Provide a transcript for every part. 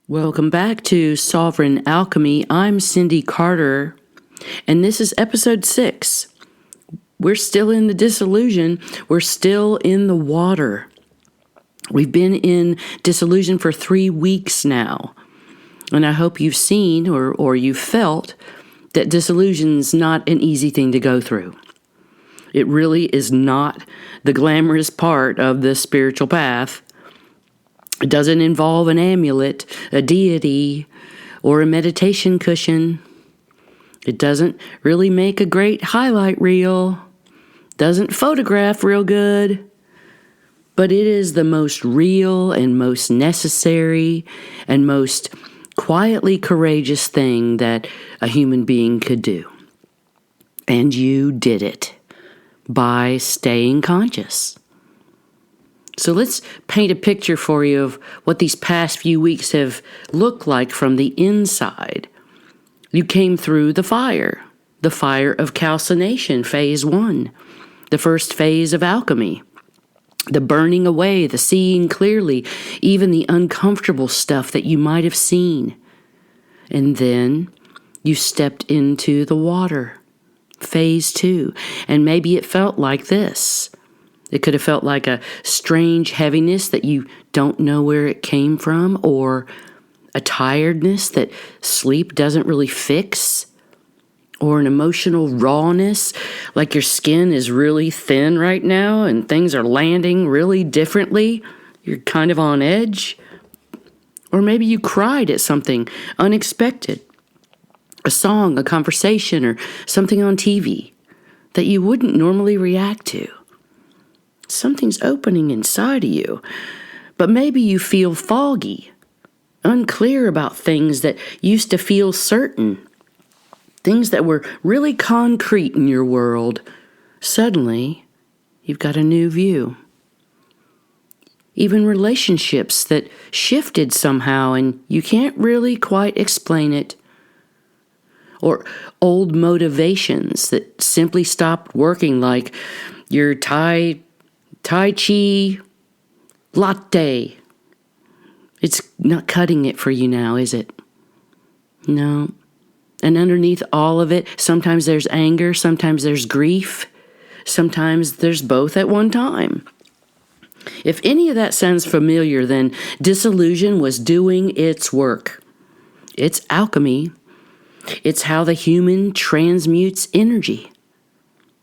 Welcome back to Sovereign Alchemy. I'm Cindy Carter, and this is episode 6. We're still in the dissolution. We're still in the water. We've been in dissolution for 3 weeks now, and I hope you've seen or you've felt that dissolution's not an easy thing to go through. It really is not the glamorous part of the spiritual path. It doesn't involve an amulet, a deity, or a meditation cushion. It doesn't really make a great highlight reel. Doesn't photograph real good. But it is the most real and most necessary and most quietly courageous thing that a human being could do. And you did it by staying conscious. So let's paint a picture for you of what these past few weeks have looked like from the inside. You came through the fire of calcination, phase 1, the first phase of alchemy, the burning away, the seeing clearly, even the uncomfortable stuff that you might have seen. And then you stepped into the water, phase 2, and maybe it felt like this. It could have felt like a strange heaviness that you don't know where it came from, or a tiredness that sleep doesn't really fix, or an emotional rawness, like your skin is really thin right now and things are landing really differently. You're kind of on edge. Or maybe you cried at something unexpected, a song, a conversation, or something on TV that you wouldn't normally react to. Something's opening inside of you, but maybe you feel foggy, unclear about things that used to feel certain, things that were really concrete in your world. Suddenly, you've got a new view. Even relationships that shifted somehow and you can't really quite explain it. Or old motivations that simply stopped working, like your Tai Chi latte. It's not cutting it for you now, is it? No. And underneath all of it, sometimes there's anger, sometimes there's grief, sometimes there's both at one time. If any of that sounds familiar, then dissolution was doing its work. It's alchemy. It's how the human transmutes energy.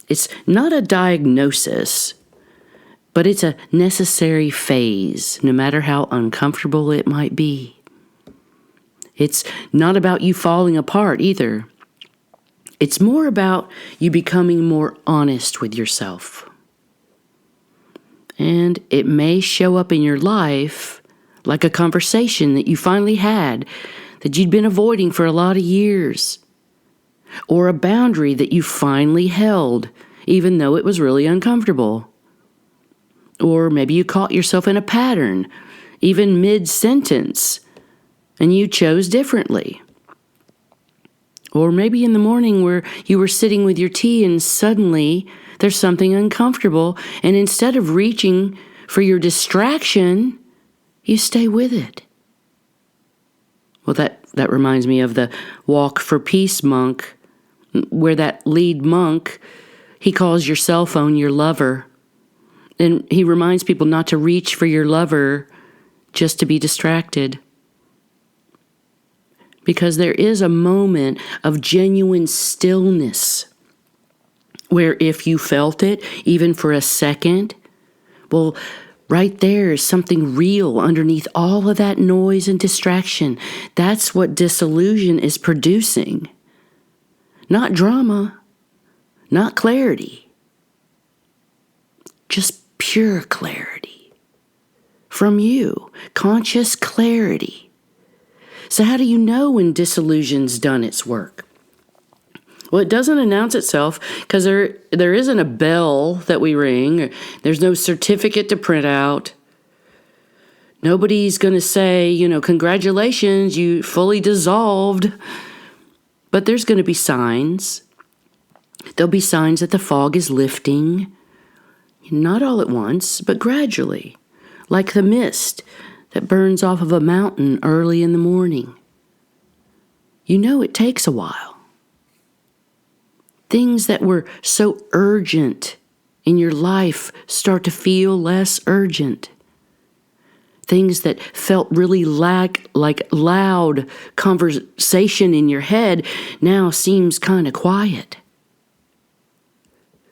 It's not a diagnosis, but it's a necessary phase, no matter how uncomfortable it might be. It's not about you falling apart either. It's more about you becoming more honest with yourself. And it may show up in your life like a conversation that you finally had that you'd been avoiding for a lot of years, or a boundary that you finally held, even though it was really uncomfortable. Or maybe you caught yourself in a pattern, even mid-sentence, and you chose differently. Or maybe in the morning where you were sitting with your tea and suddenly there's something uncomfortable, and instead of reaching for your distraction, you stay with it. Well, that reminds me of the Walk for Peace monk, where that lead monk, he calls your cell phone your lover. And he reminds people not to reach for your lover just to be distracted. Because there is a moment of genuine stillness where if you felt it, even for a second, well, right there is something real underneath all of that noise and distraction. That's what dissolution is producing. Not drama, not clarity. Just pure clarity from you, conscious clarity. So how do you know when dissolution's done its work? Well, it doesn't announce itself because there isn't a bell that we ring. There's no certificate to print out. Nobody's going to say, congratulations, you fully dissolved. But there's going to be signs. There'll be signs that the fog is lifting. Not all at once, but gradually. Like the mist that burns off of a mountain early in the morning. You know it takes a while. Things that were so urgent in your life start to feel less urgent. Things that felt really like loud conversation in your head now seems kind of quiet.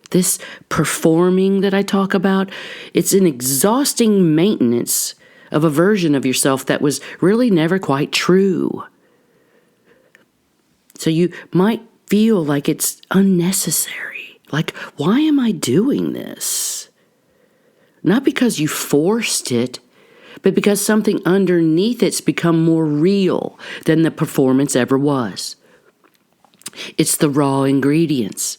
This performing that I talk about, it's an exhausting maintenance of a version of yourself that was really never quite true. So you might feel like it's unnecessary. Like, why am I doing this? Not because you forced it, but because something underneath it's become more real than the performance ever was. It's the raw ingredients,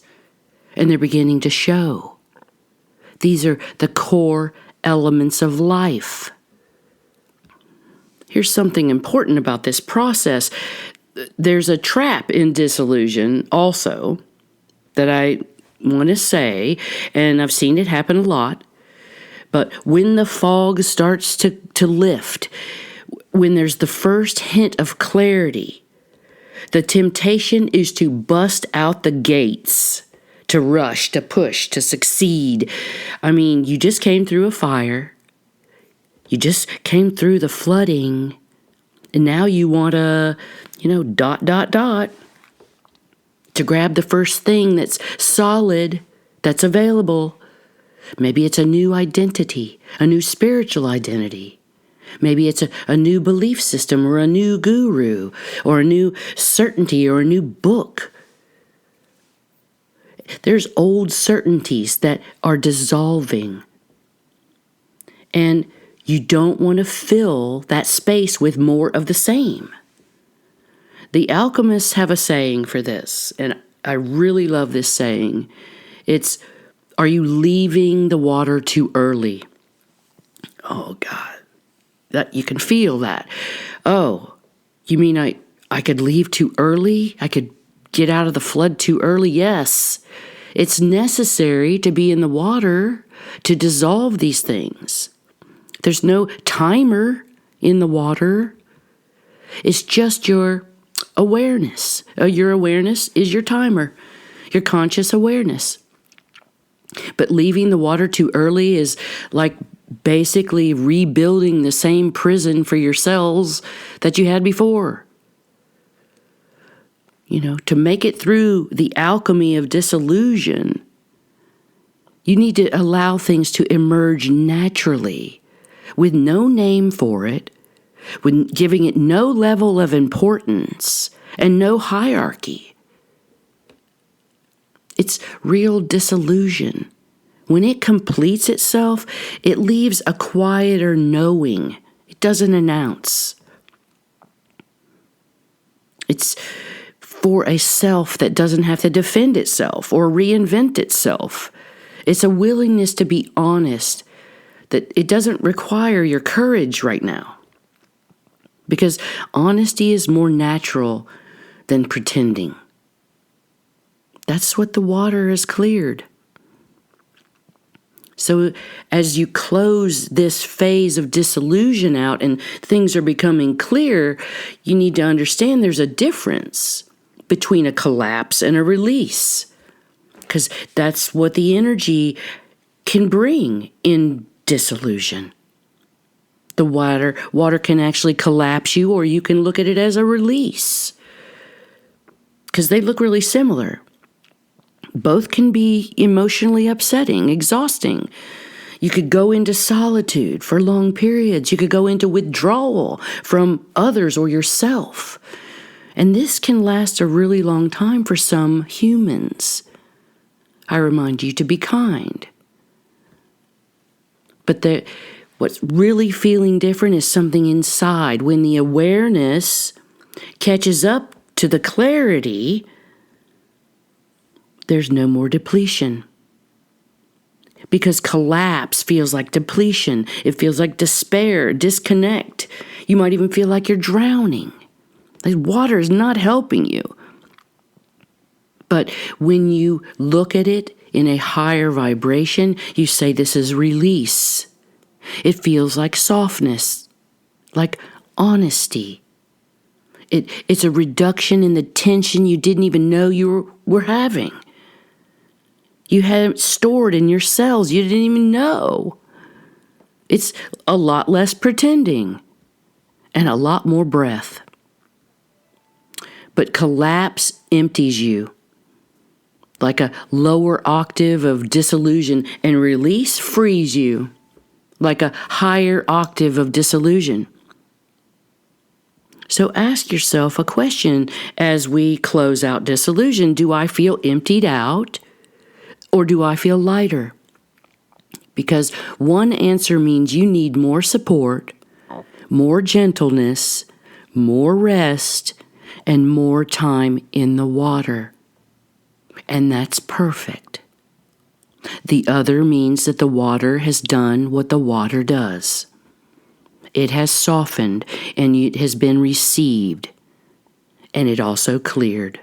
and they're beginning to show. These are the core elements of life. Here's something important about this process. There's a trap in disillusion also that I want to say, and I've seen it happen a lot. But when the fog starts to lift, when there's the first hint of clarity, the temptation is to bust out the gates, to rush, to push, to succeed. I mean, you just came through a fire. You just came through the flooding, and now you want to, to grab the first thing that's solid, that's available. Maybe it's a new identity, a new spiritual identity. Maybe it's a new belief system or a new guru or a new certainty or a new book. There's old certainties that are dissolving. And you don't want to fill that space with more of the same. The alchemists have a saying for this, and I really love this saying. It's, are you leaving the water too early? Oh, God. That you can feel that. Oh, you mean I could leave too early? I could get out of the flood too early? Yes. It's necessary to be in the water to dissolve these things. There's no timer in the water. It's just your awareness. Your awareness is your timer, your conscious awareness. But leaving the water too early is like basically rebuilding the same prison for your cells that you had before. To make it through the alchemy of disillusion, you need to allow things to emerge naturally, with no name for it, with giving it no level of importance and no hierarchy. It's real disillusion. When it completes itself, it leaves a quieter knowing. It doesn't announce. It's for a self that doesn't have to defend itself or reinvent itself. It's a willingness to be honest, that it doesn't require your courage right now. Because honesty is more natural than pretending. That's what the water has cleared. So as you close this phase of disillusion out and things are becoming clear, you need to understand there's a difference between a collapse and a release. Because that's what the energy can bring in disillusion. The water can actually collapse you, or you can look at it as a release. Because they look really similar. Both can be emotionally upsetting, exhausting. You could go into solitude for long periods. You could go into withdrawal from others or yourself. And this can last a really long time for some humans. I remind you to be kind. But what's really feeling different is something inside. When the awareness catches up to the clarity, there's no more depletion. Because collapse feels like depletion. It feels like despair, disconnect. You might even feel like you're drowning. Like water is not helping you. But when you look at it in a higher vibration, you say this is release. It feels like softness. like honesty. It's a reduction in the tension you didn't even know you were having. You had it stored in your cells you didn't even know. It's a lot less pretending and a lot more breath. But collapse empties you like a lower octave of dissolution, and release frees you like a higher octave of dissolution. So ask yourself a question as we close out dissolution. Do I feel emptied out, or do I feel lighter? Because one answer means you need more support, more gentleness, more rest, and more time in the water. And that's perfect. The other means that the water has done what the water does. It has softened, and it has been received, and it also cleared.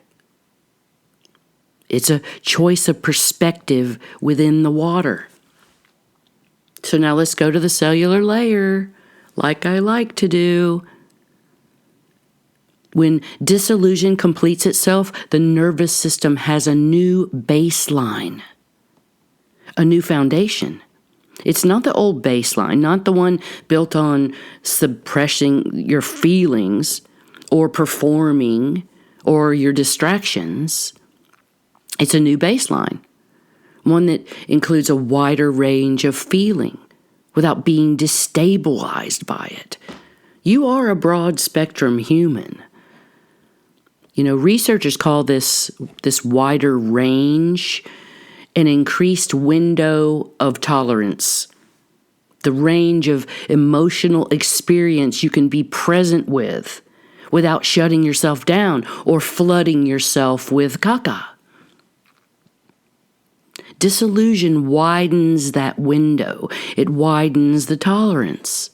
It's a choice of perspective within the water. So now let's go to the cellular layer, like I like to do. When dissolution completes itself, the nervous system has a new baseline, a new foundation. It's not the old baseline, not the one built on suppressing your feelings or performing or your distractions. It's a new baseline, one that includes a wider range of feeling without being destabilized by it. You are a broad spectrum human. Researchers call this wider range an increased window of tolerance, the range of emotional experience you can be present with without shutting yourself down or flooding yourself with caca. Dissolution widens that window. It widens the tolerance.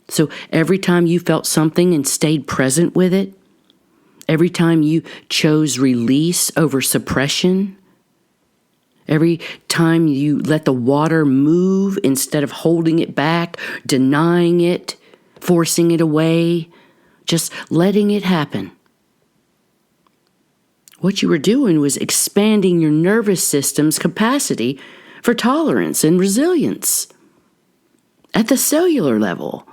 So every time you felt something and stayed present with it, every time you chose release over suppression, every time you let the water move instead of holding it back, denying it, forcing it away, just letting it happen, what you were doing was expanding your nervous system's capacity for tolerance and resilience at the cellular level.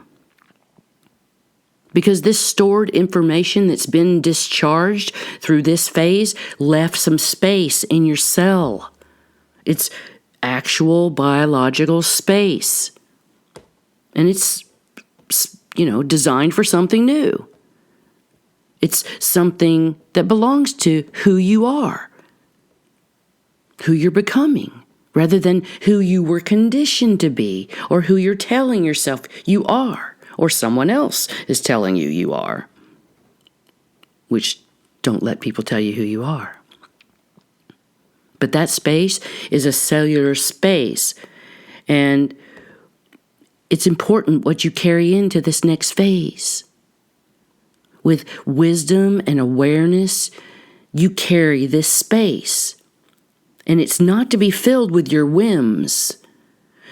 Because this stored information that's been discharged through this phase left some space in your cell. It's actual biological space. And it's, designed for something new. It's something that belongs to who you are, who you're becoming, rather than who you were conditioned to be or who you're telling yourself you are or someone else is telling you you are, which don't let people tell you who you are. But that space is a cellular space, and it's important what you carry into this next phase. With wisdom and awareness, you carry this space. And it's not to be filled with your whims,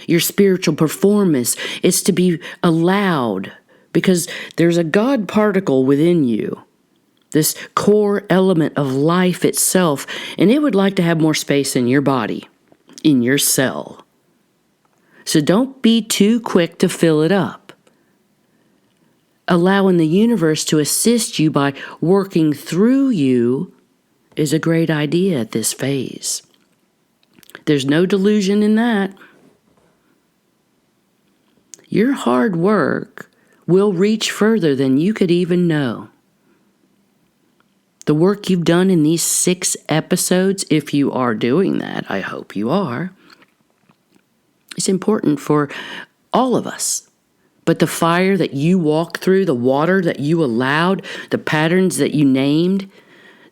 your spiritual performance. It's to be allowed because there's a God particle within you, this core element of life itself, and it would like to have more space in your body, in your cell. So don't be too quick to fill it up. Allowing the universe to assist you by working through you is a great idea at this phase. There's no delusion in that. Your hard work will reach further than you could even know. The work you've done in these 6 episodes, if you are doing that, I hope you are, is important for all of us. But the fire that you walked through, the water that you allowed, the patterns that you named,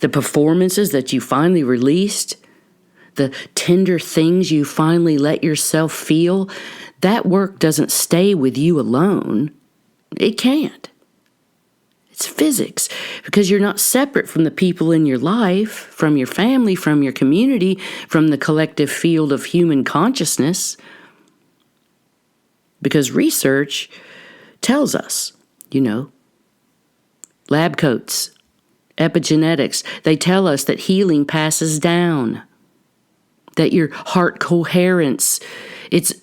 the performances that you finally released, the tender things you finally let yourself feel, that work doesn't stay with you alone. It can't. It's physics, because you're not separate from the people in your life, from your family, from your community, from the collective field of human consciousness. Because research tells us, lab coats, epigenetics, they tell us that healing passes down, that your heart coherence, it's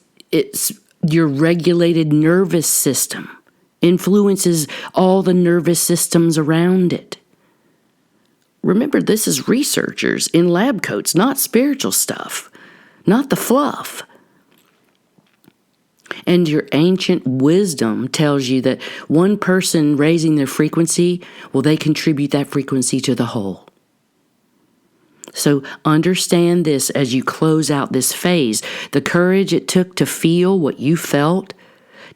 your regulated nervous system influences all the nervous systems around it. Remember, this is researchers in lab coats, not spiritual stuff, not the fluff. And your ancient wisdom tells you that one person raising their frequency, well, they contribute that frequency to the whole. So understand this as you close out this phase. The courage it took to feel what you felt,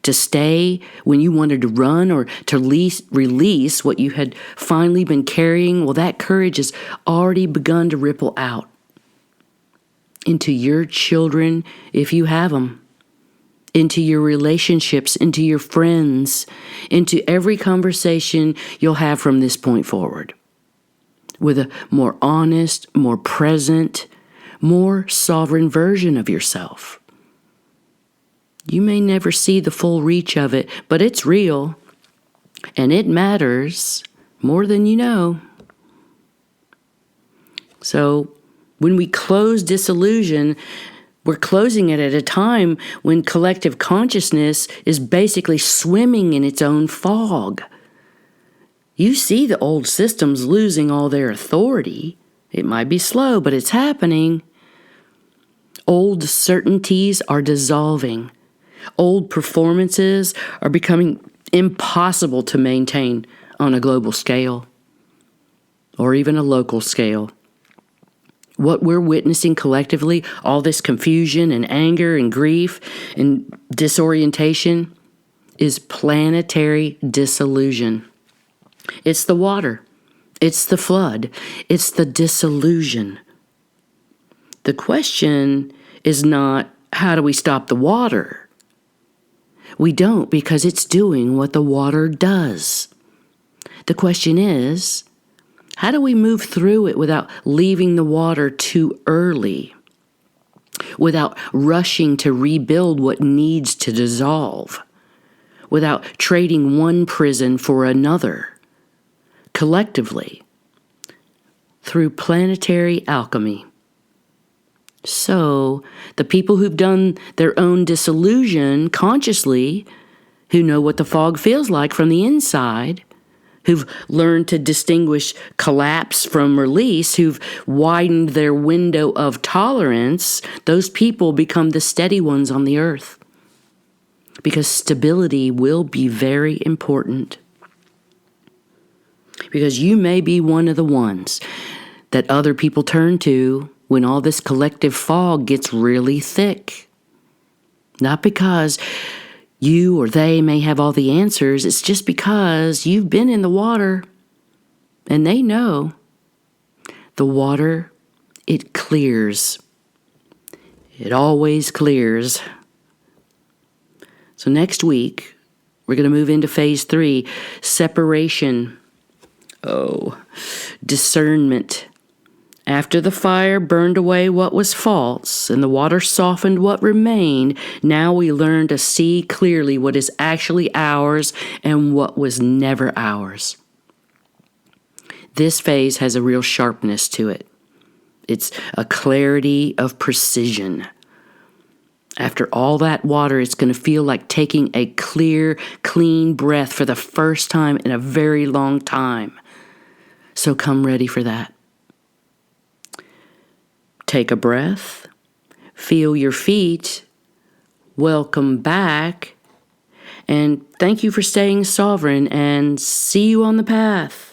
to stay when you wanted to run, or to release what you had finally been carrying, well, that courage has already begun to ripple out into your children, if you have them, into your relationships, into your friends, into every conversation you'll have from this point forward, with a more honest, more present, more sovereign version of yourself. You may never see the full reach of it, but it's real, and it matters more than you know. So when we close Dissolution, we're closing it at a time when collective consciousness is basically swimming in its own fog. You see the old systems losing all their authority. It might be slow, but it's happening. Old certainties are dissolving. Old performances are becoming impossible to maintain on a global scale or even a local scale. What we're witnessing collectively, all this confusion and anger and grief and disorientation, is planetary dissolution. It's the water. It's the flood. It's the dissolution. The question is not, how do we stop the water? We don't, because it's doing what the water does. The question is, how do we move through it without leaving the water too early? Without rushing to rebuild what needs to dissolve? Without trading one prison for another? Collectively, through planetary alchemy. So, the people who've done their own dissolution consciously, who know what the fog feels like from the inside, who've learned to distinguish collapse from release, who've widened their window of tolerance, those people become the steady ones on the earth. Because stability will be very important. Because you may be one of the ones that other people turn to when all this collective fog gets really thick. Not because you or they may have all the answers, it's just because you've been in the water and they know. The water, it clears. It always clears. So next week, we're going to move into phase 3, separation. Discernment. After the fire burned away what was false and the water softened what remained, now we learn to see clearly what is actually ours and what was never ours. This phase has a real sharpness to it. It's a clarity of precision. After all that water, it's going to feel like taking a clear, clean breath for the first time in a very long time. So come ready for that. Take a breath, feel your feet, welcome back, and thank you for staying sovereign, and see you on the path.